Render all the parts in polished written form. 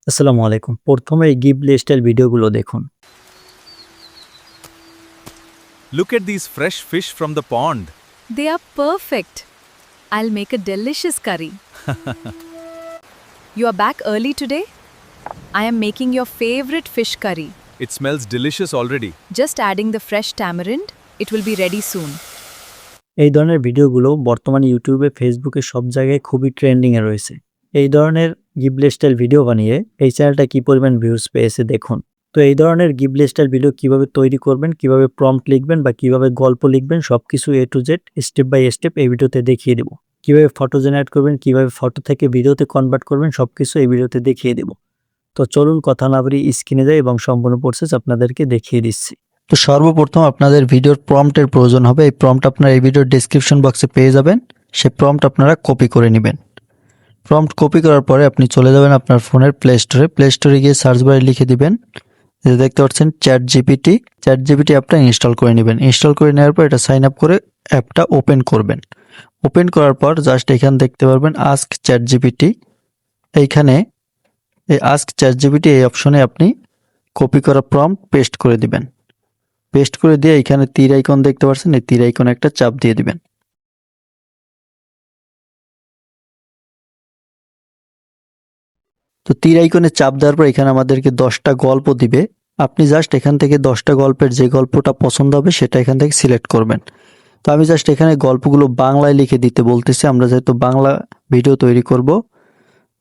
আসসালামু আলাইকুম। প্রথমে এই গিভ লিস্টের ভিডিওগুলো দেখুন। Look at these fresh fish from the pond. They are perfect. I'll make a delicious curry. You are back early today? I am making your favorite fish curry. It smells delicious already. Just adding the fresh tamarind. It will be ready soon. এই ধরনের ভিডিওগুলো বর্তমানে ইউটিউবে, ফেসবুকে সব জায়গায় খুবই trending এ রয়েছে। এই ধরনের গিভ লিস্টের ভিডিও বানিয়ে এই চ্যানেলটা কি পরিমাণ ভিউজ পেয়েছে দেখুন। তো এই ধরনের গিভ লিস্টের ভিডিও কিভাবে তৈরি করবেন, কিভাবে প্রম্পট লিখবেন বা কিভাবে গল্প লিখবেন সবকিছু A to Z step by step এই ভিডিওতে দেখিয়ে দেব। কিভাবে ফটো জেনারেট করবেন, কিভাবে ফটো থেকে ভিডিওতে কনভার্ট করবেন সবকিছু এই ভিডিওতে দেখিয়ে দেব। তো চলুন কথা না বাড়িয়ে স্ক্রিনে যাই এবং সম্পূর্ণ প্রসেস আপনাদেরকে দেখিয়ে দিচ্ছি। তো সর্বপ্রথম আপনাদের ভিডিওর প্রম্পটের প্রয়োজন হবে। এই প্রম্পট আপনারা এই ভিডিওর ডেসক্রিপশন বক্সে পেয়ে যাবেন। সেই প্রম্পট আপনারা কপি করে নেবেন। প্রম্পট কপি করার পরে আপনি চলে যাবেন আপনার ফোনের প্লে স্টোরে। প্লে স্টোরে গিয়ে সার্চ বারে লিখে দিবেন, যে দেখতে পাচ্ছেন চ্যাট জিপিটি অ্যাপটা ইনস্টল করে নেবেন। ইনস্টল করে নেওয়ার পর এটা সাইন আপ করে অ্যাপটা ওপেন করবেন। ওপেন করার পর জাস্ট এখানে দেখতে পারবেন আস্ক চ্যাট জিপিটি। এইখানে এই আস্ক চ্যাট জিপিটি এই অপশনে আপনি কপি করা প্রম্পট পেস্ট করে দিবেন। পেস্ট করে দিয়ে এখানে তীর আইকন দেখতে পাচ্ছেন, এই তীর আইকনে একটা চাপ দিয়ে দিবেন। তো তীর আইকনে চাপ দেওয়ার পর এখানে আমাদেরকে 10টা গল্প দিবে। আপনি জাস্ট এখান থেকে 10টা গল্পের যে গল্পটা পছন্দ হবে সেটা এখান থেকে সিলেক্ট করবেন। তো আমি জাস্ট এখানে গল্পগুলো বাংলায় লিখে দিতে বলতেছি। আমরা যেহেতু বাংলা ভিডিও তৈরি করব,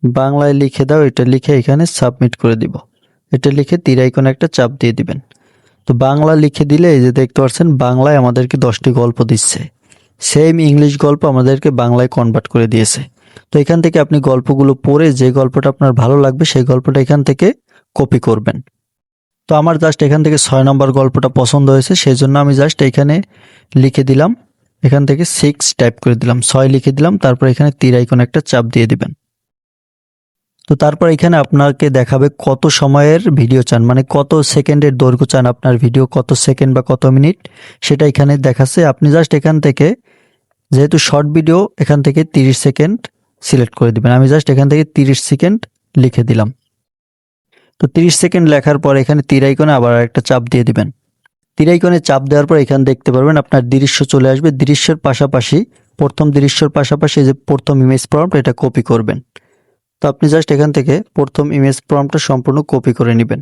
বাংলায় লিখে দাও, এটা লিখে এখানে সাবমিট করে দিব। এটা লিখে তীর আইকনে একটা চাপ দিয়ে দিবেন। তো বাংলা লিখে দিলে এই যে দেখতে পাচ্ছেন বাংলায় আমাদেরকে 10টি গল্প দিচ্ছে। সেম ইংলিশ গল্প আমাদেরকে বাংলায় কনভার্ট করে দিয়েছে। তো এখান থেকে আপনি গল্পগুলো পড়ে যে গল্পটা আপনার ভালো লাগবে সেই গল্পটা এখান থেকে কপি করবেন। তো আমার জাস্ট এখান থেকে 6 নম্বর গল্পটা পছন্দ হয়েছে, সেই জন্য আমি জাস্ট এখানে লিখে দিলাম, এখান থেকে 6 টাইপ করে দিলাম, 6 লিখে দিলাম। তারপর এখানে তীর আইকন একটা চাপ দিয়ে দিবেন। তো তারপর এখানে আপনাকে দেখাবে কত সময়ের ভিডিও চান, মানে কত সেকেন্ডের দৈর্ঘ্য চান আপনার ভিডিও, কত সেকেন্ড বা কত মিনিট সেটা এখানে দেখাচ্ছে। আপনি জাস্ট এখান থেকে, যেহেতু শর্ট ভিডিও, এখান থেকে 30 সেকেন্ড সিলেক্ট করে দিবেন। আমি জাস্ট এখান থেকে 30 সেকেন্ড লিখে দিলাম। তো 30 সেকেন্ড লেখার পর এখানে তীর আইকনে আবার একটা চাপ দিয়ে দিবেন। তীর আইকনে চাপ দেওয়ার পর এখানে দেখতে পারবেন আপনার দৃশ্য চলে আসবে। দৃশ্যের পাশাপাশি, প্রথম দৃশ্যের পাশাপাশি যে প্রথম ইমেজ প্রম্পট এটা কপি করবেন। তো আপনি জাস্ট এখান থেকে প্রথম ইমেজ প্রম্পটটা সম্পূর্ণ কপি করে নেবেন।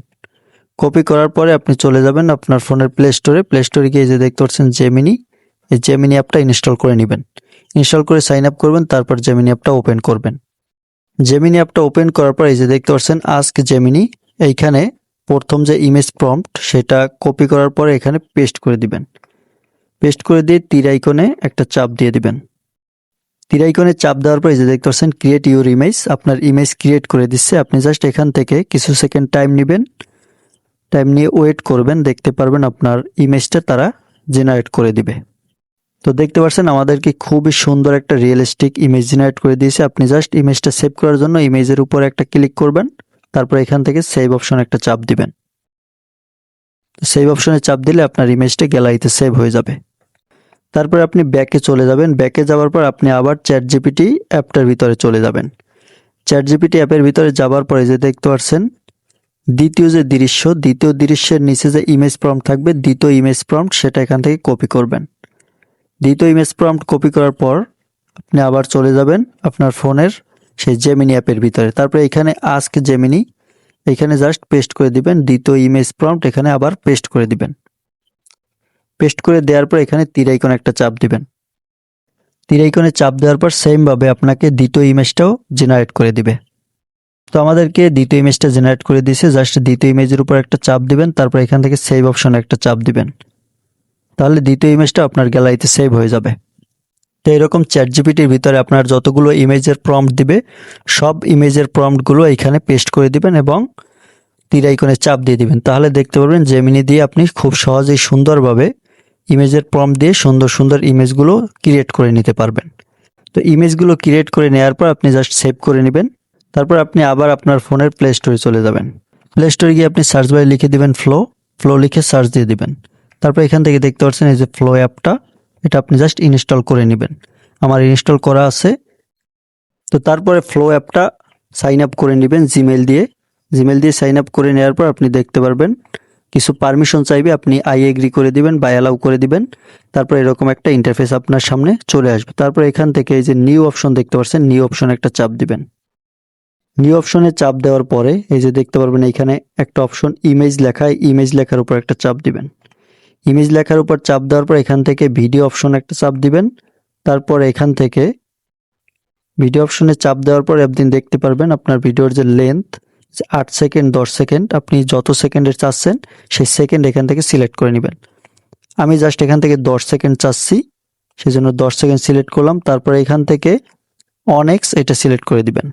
কপি করার পরে আপনি চলে যাবেন আপনার ফোনের প্লে স্টোরে। প্লে স্টোরে গিয়ে যে দেখতে পাচ্ছেন জেমিনি, এই জেমিনি অ্যাপটা ইনস্টল করে নেবেন। ইনস্টল করে সাইন আপ করবেন, তারপর জেমিনি অ্যাপটা ওপেন করবেন। জেমিনি অ্যাপটা ওপেন করার পর এই যে দেখতে পাচ্ছেন আস্ক জেমিনি, এইখানে প্রথম যে ইমেজ প্রম্পট সেটা কপি করার পরে এখানে পেস্ট করে দিবেন। পেস্ট করে দিয়ে তীর আইকনে একটা চাপ দিয়ে দিবেন। তীর আইকনে চাপ দেওয়ার পর এই যে দেখতে পাচ্ছেন ক্রিয়েট ইউর ইমেজ, আপনার ইমেজ ক্রিয়েট করে দিচ্ছে। আপনি জাস্ট এখান থেকে কিছু সেকেন্ড টাইম নেবেন, টাইম নিয়ে ওয়েট করবেন, দেখতে পারবেন আপনার ইমেজটা তারা জেনারেট করে দিবে। তো দেখতে পাচ্ছেন আমাদেরকে খুবই সুন্দর একটা রিয়েলিস্টিক ইমেজ জেনারেট করে দিয়েছে। আপনি জাস্ট ইমেজটা সেভ করার জন্য ইমেজের উপর একটা ক্লিক করবেন, তারপর এখান থেকে সেভ অপশনে একটা চাপ দিবেন। সেভ অপশনে চাপ দিলে আপনার ইমেজটা গ্যালারিতে সেভ হয়ে যাবে। তারপর আপনি ব্যাকে চলে যাবেন। ব্যাকে যাওয়ার পর আপনি আবার চ্যাট জিপিটি অ্যাপটার ভিতরে চলে যাবেন। চ্যাট জিপিটি অ্যাপের ভিতরে যাওয়ার পরে যে দেখতে পাচ্ছেন দ্বিতীয় যে দৃশ্য, দ্বিতীয় দৃশ্যের নিচে যে ইমেজ প্রম্পট থাকবে, দ্বিতীয় ইমেজ প্রম্পট, সেটা এখান থেকে কপি করবেন। দ্বিতীয় ইমেজ প্রম্পট কপি করার পর আপনি আবার চলে যাবেন আপনার ফোনের সেই জেমিনি অ্যাপের ভিতরে। তারপরে এখানে আস্ক জেমিনি, এখানে জাস্ট পেস্ট করে দিবেন। দ্বিতীয় ইমেজ প্রম্পট এখানে আবার পেস্ট করে দিবেন। পেস্ট করে দেওয়ার পর এখানে তীর আইকনে একটা চাপ দিবেন। তীর আইকনে চাপ দেওয়ার পর সেম ভাবে আপনাকে দ্বিতীয় ইমেজটাও জেনারেট করে দিবে। তো আমাদেরকে দ্বিতীয় ইমেজটা জেনারেট করে দিয়েছে। জাস্ট দ্বিতীয় ইমেজের উপর একটা চাপ দিবেন, তারপর এখান থেকে সেভ অপশনে একটা চাপ দিবেন। তাহলে দ্বিতীয় ইমেজটা আপনার গ্যালারিতে সেভ হয়ে যাবে। তো এরকম চ্যাট জিপিটির ভিতরে আপনার যতগুলো ইমেজের প্রম্পট দিবে সব ইমেজের প্রম্পটগুলো এখানে পেস্ট করে দিবেন এবং তীর আইকনে চাপ দিয়ে দিবেন। তাহলে দেখতে পারবেন জেমিনি দিয়ে আপনি খুব সহজেই সুন্দরভাবে ইমেজের প্রম্পট দিয়ে সুন্দর সুন্দর ইমেজগুলো ক্রিয়েট করে নিতে পারবেন। তো ইমেজগুলো ক্রিয়েট করে নেওয়ার পর আপনি জাস্ট সেভ করে নেবেন। তারপর আপনি আবার আপনার ফোনের প্লে স্টোরে চলে যাবেন। প্লে স্টোরে গিয়ে আপনি সার্চ বারে লিখে দিবেন ফ্লো লিখে সার্চ দিয়ে দিবেন। তারপর এখান থেকে দেখতে পাচ্ছেন এই যে ফ্লো অ্যাপটা, এটা আপনি জাস্ট ইনস্টল করে নেবেন। আমার ইনস্টল করা আছে। তো তারপরে ফ্লো অ্যাপটা সাইন আপ করে নেবেন জিমেল দিয়ে। জিমেল দিয়ে সাইন আপ করে নেওয়ার পর আপনি দেখতে পারবেন কিছু পারমিশন চাইবে, আপনি আই এগ্রি করে দিবেন বা অ্যালাউ করে দিবেন। তারপর এরকম একটা ইন্টারফেস আপনার সামনে চলে আসবে। তারপর এখান থেকে এই যে নিউ অপশন দেখতে পাচ্ছেন, নিউ অপশনে একটা চাপ দিবেন। নিউ অপশনে চাপ দেওয়ার পরে এই যে দেখতে পারবেন এখানে একটা অপশন ইমেজ লেখা, ইমেজ লেখার উপর একটা চাপ দিবেন। ইমেজ লেখার উপর চাপ দেওয়ার পর এখান থেকে ভিডিও অপশন একটা চাপ দিবেন। তারপর এখান থেকে ভিডিও অপশনে চাপ দেওয়ার পর আপনি দেখতে পারবেন আপনার ভিডিওর যে লেন্থ 8 সেকেন্ড 10 সেকেন্ড, আপনি যত সেকেন্ডের চাচ্ছেন সেই সেকেন্ড এখান থেকে সিলেক্ট করে নেবেন। আমি জাস্ট এখান থেকে 10 সেকেন্ড চাচ্ছি, সেজন্য 10 সেকেন্ড সিলেক্ট করলাম। তারপরে এখান থেকে অনেক্স এটা সিলেক্ট করে দিবেন।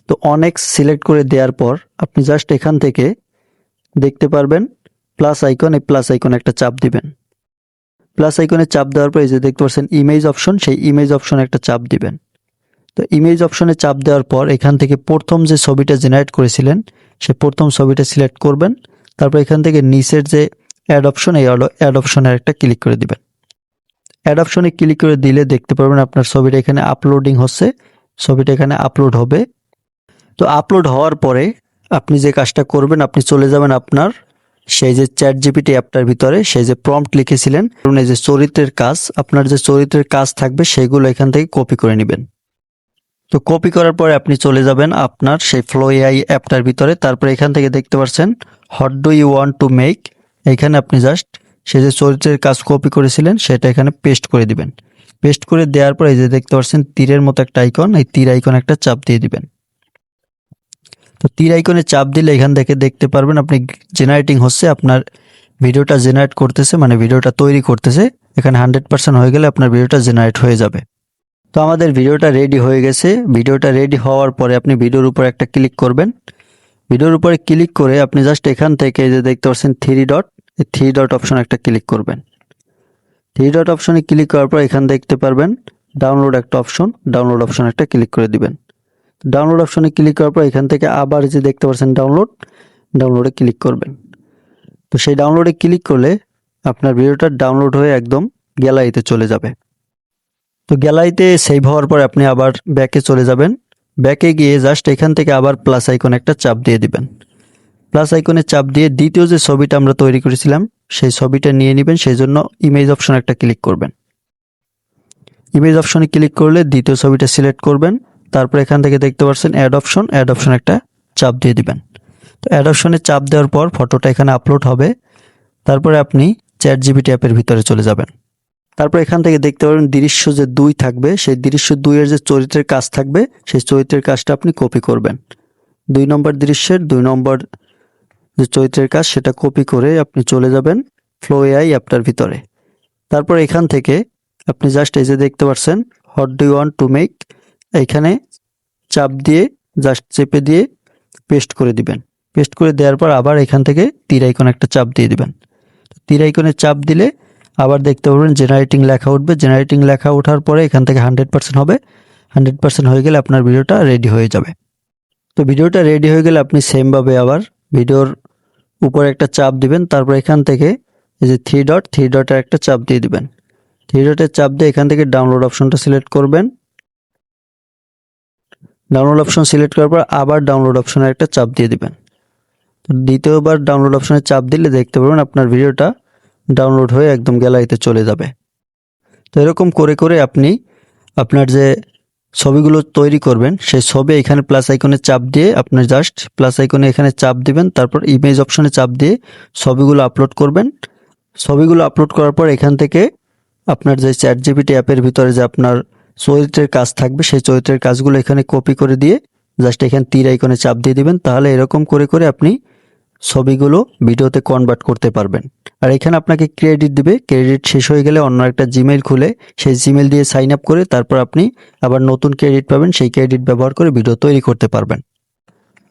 তো অনেক্স সিলেক্ট করে দেওয়ার পর আপনি জাস্ট এখান থেকে দেখতে পারবেন প্লাস আইকন, এই প্লাস আইকনে একটা চাপ দিবেন। প্লাস আইকনে চাপ দেওয়ার পর এই যে দেখতে পাচ্ছেন ইমেজ অপশন, সেই ইমেজ অপশনে একটা চাপ দিবেন। তো ইমেজ অপশনে চাপ দেওয়ার পর এখান থেকে প্রথম যে ছবিটা জেনারেট করেছিলেন সেই প্রথম ছবিটা সিলেক্ট করবেন। তারপর এখান থেকে নিচের যে অ্যাড অপশন, এই অ্যাড অপশনে একটা ক্লিক করে দিবেন। অ্যাড অপশনে ক্লিক করে দিলে দেখতে পারবেন আপনার ছবিটা এখানে আপলোডিং হচ্ছে, ছবিটা এখানে আপলোড হবে। তো আপলোড হওয়ার পরে আপনি যে কাজটা করবেন, আপনি চলে যাবেন আপনার সেই যে চ্যাট জিপিটি অ্যাপটার ভিতরে, সেই যে প্রম্পট লিখেছিলেন, এই যে চরিত্রের কাজ, আপনার যে চরিত্রের কাজ থাকবে সেগুলো এখান থেকে কপি করে নেবেন। তো কপি করার পরে আপনি চলে যাবেন আপনার সেই ফ্লো এআই অ্যাপটার ভিতরে। তারপরে এখান থেকে দেখতে পাচ্ছেন what do you want to make, এখানে আপনি জাস্ট সেই যে চরিত্রের কাজ কপি করেছিলেন সেটা এখানে পেস্ট করে দিবেন। পেস্ট করে দেওয়ার পরে এই যে দেখতে পাচ্ছেন তীরের মতো একটা আইকন, এই তীর আইকন একটা চাপ দিয়ে দিবেন। তো তীর আইকনে চাপ দিলে এখান থেকে দেখতে পারবেন আপনি জেনারেটিং হচ্ছে, আপনার ভিডিওটা জেনারেট করতেছে, মানে ভিডিওটা তৈরি করতেছে। এখানে 100% হয়ে গেলে আপনার ভিডিওটা জেনারেট হয়ে যাবে। তো আমাদের ভিডিওটা রেডি হয়ে গেছে। ভিডিওটা রেডি হওয়ার পরে আপনি ভিডিওর উপর একটা ক্লিক করবেন। ভিডিওর উপরে ক্লিক করে আপনি জাস্ট এখান থেকে যে দেখতে পাচ্ছেন থ্রি ডট, এই থ্রি ডট অপশন একটা ক্লিক করবেন। থ্রি ডট অপশনে ক্লিক করার পর এখান দেখতে পারবেন ডাউনলোড একটা অপশন, ডাউনলোড অপশন একটা ক্লিক করে দিবেন। ডাউনলোড অপশনে ক্লিক করার পর এখান থেকে আবার যে দেখতে পাচ্ছেন ডাউনলোড, ডাউনলোডে ক্লিক করবেন। তো সেই ডাউনলোডে ক্লিক করলে আপনার ভিডিওটা ডাউনলোড হয়ে একদম গ্যালারিতে চলে যাবে। তো গ্যালারিতে সেভ হওয়ার পর আপনি আবার ব্যাকে চলে যাবেন। ব্যাকে গিয়ে জাস্ট এখান থেকে আবার প্লাস আইকনে একটা চাপ দিয়ে দিবেন। প্লাস আইকনে চাপ দিয়ে দ্বিতীয় যে ছবিটা আমরা তৈরি করেছিলাম সেই ছবিটা নিয়ে নেবেন, সেই জন্য ইমেজ অপশন একটা ক্লিক করবেন। ইমেজ অপশনে ক্লিক করলে দ্বিতীয় ছবিটা সিলেক্ট করবেন। তারপর এখান থেকে দেখতে পাচ্ছেন অ্যাড অপশন, অ্যাড অপশন একটা চাপ দিয়ে দিবেন। তো অ্যাড অপশনে চাপ দেওয়ার পর ফটোটা এখানে আপলোড হবে। তারপরে আপনি চ্যাট জিপিটি অ্যাপের ভিতরে চলে যাবেন। তারপর এখান থেকে দেখতে পাবেন দৃশ্য যে 2 থাকবে, সেই দৃশ্য 2 এর যে চরিত্রের কাজ থাকবে সেই চরিত্রের কাজটা আপনি কপি করবেন। 2 নম্বর দৃশ্যের 2 নম্বর যে চরিত্রের কাজ সেটা কপি করে আপনি চলে যাবেন ফ্লো এআই অ্যাপটার ভিতরে। তারপর এখান থেকে আপনি জাস্ট এই যে দেখতে পাচ্ছেন what do you want to make, এইখানে চাপ দিয়ে জাস্ট চেপে দিয়ে পেস্ট করে দিবেন। পেস্ট করে দেওয়ার পর আবার এখান থেকে তীর আইকন একটা চাপ দিয়ে দিবেন। তীর আইকনে চাপ দিলে আবার দেখতে পারবেন জেনারেটিং লেখা উঠবে। জেনারেটিং লেখা ওঠার পরে এখান থেকে 100% হবে। 100% হয়ে গেলে আপনার ভিডিওটা রেডি হয়ে যাবে। তো ভিডিওটা রেডি হয়ে গেলে আপনি সেমভাবে আবার ভিডিওর উপরে একটা চাপ দিবেন। তারপর এখান থেকে এই যে থ্রি ডটের একটা চাপ দিয়ে দিবেন। থ্রি ডটের চাপ দিয়ে এখান থেকে ডাউনলোড অপশনটা সিলেক্ট করবেন। ডাউনলোড অপশন সিলেক্ট করার পর আবার ডাউনলোড অপশনে একটা চাপ দিয়ে দিবেন। তো দ্বিতীয়বার ডাউনলোড অপশনে চাপ দিলে দেখতে পারবেন আপনার ভিডিওটা ডাউনলোড হয়ে একদম গ্যালারিতে চলে যাবে। তো এরকম করে করে আপনি আপনার যে ছবিগুলো তৈরি করবেন সেই ছবি এখানে প্লাস আইকনে চাপ দিয়ে আপনার জাস্ট প্লাস আইকনে এখানে চাপ দিবেন। তারপর ইমেজ অপশনে চাপ দিয়ে ছবিগুলো আপলোড করবেন। ছবিগুলো আপলোড করার পর এখান থেকে আপনার যে চ্যাট জিপিটি অ্যাপের ভিতরে যে আপনার চরিত্রের কাজ থাকবে সেই চরিত্রের কাজগুলো এখানে কপি করে দিয়ে জাস্ট এখানে তীর আইকনে চাপ দিয়ে দিবেন। তাহলে এরকম করে করে আপনি ছবিগুলো ভিডিওতে কনভার্ট করতে পারবেন। আর এখানে আপনাকে ক্রেডিট দিবে। ক্রেডিট শেষ হয়ে গেলে অন্য একটা জিমেইল খুলে সেই জিমেইল দিয়ে সাইন আপ করে তারপর আপনি আবার নতুন ক্রেডিট পাবেন। সেই ক্রেডিট ব্যবহার করে ভিডিও তৈরি করতে পারবেন।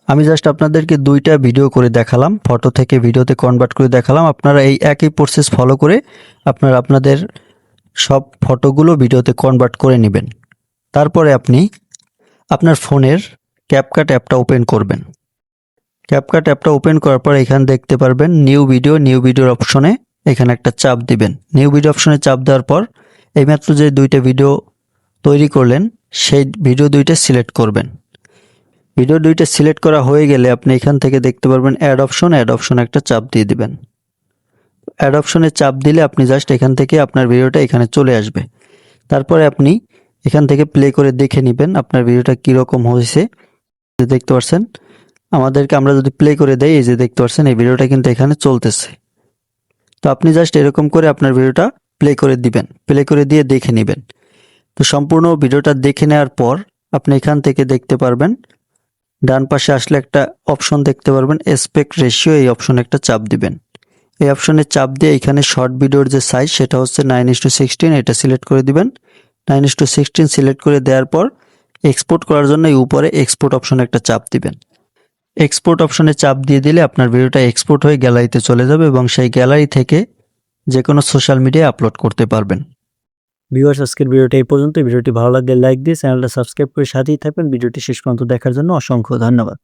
আমি জাস্ট আপনাদেরকে 2টা ভিডিও করে দেখালাম, ফটো থেকে ভিডিওতে কনভার্ট করে দেখালাম। আপনারা এই একই প্রসেস ফলো করে আপনাদের সব ফটোগুলো ভিডিওতে কনভার্ট করে নেবেন। তারপরে আপনি আপনার ফোনের ক্যাপকাট অ্যাপটা ওপেন করবেন। ক্যাপকাট অ্যাপটা ওপেন করার পর এখানে দেখতে পারবেন নিউ ভিডিওর অপশনে এখানে একটা চাপ দিবেন। নিউ ভিডিও অপশনে চাপ দেওয়ার পর এইমাত্র যে 2টা ভিডিও তৈরি করলেন সেই ভিডিও 2টা সিলেক্ট করবেন। ভিডিও দুইটা সিলেক্ট করা হয়ে গেলে আপনি এখান থেকে দেখতে পারবেন অ্যাড অপশন একটা চাপ দিয়ে দিবেন। অ্যাড অপশনে চাপ দিলে আপনি জাস্ট এখান থেকে আপনার ভিডিওটা এখানে চলে আসবে। তারপরে আপনি এখান থেকে প্লে করে দেখে নেবেন আপনার ভিডিওটা কীরকম হয়েছে। দেখতে পাচ্ছেন আমরা যদি প্লে করে দেই, এই যে দেখতে পাচ্ছেন এই ভিডিওটা কিন্তু এখানে চলতেছে। তো আপনি জাস্ট এরকম করে আপনার ভিডিওটা প্লে করে দিবেন, প্লে করে দিয়ে দেখে নেবেন। তো সম্পূর্ণ ভিডিওটা দেখে নেওয়ার পর আপনি এখান থেকে দেখতে পারবেন ডান পাশে আসলে একটা অপশন দেখতে পারবেন অ্যাসপেক্ট রেশিও, এই অপশনে একটা চাপ দিবেন। এই অপশনে চাপ দিয়ে এখানে শর্ট ভিডিওর যে সাইজ সেটা হচ্ছে 9:16, এটা সিলেক্ট করে দিবেন। 9:16 সিলেক্ট করে দেওয়ার পর এক্সপোর্ট করার জন্য এই উপরে এক্সপোর্ট অপশনে একটা চাপ দিবেন। এক্সপোর্ট অপশনে চাপ দিয়ে দিলে আপনার ভিডিওটা এক্সপোর্ট হয়ে গ্যালারিতে চলে যাবে এবং সেই গ্যালারি থেকে যে কোনো সোশ্যাল মিডিয়ায় আপলোড করতে পারবেন। ভিউয়ার্স, আজকের ভিডিওটা এই পর্যন্ত। ভিডিওটি ভালো লাগলে লাইক দিয়ে চ্যানেলটা সাবস্ক্রাইব করে সাথেই থাকবেন। ভিডিওটি শেষ পর্যন্ত দেখার জন্য অসংখ্য ধন্যবাদ।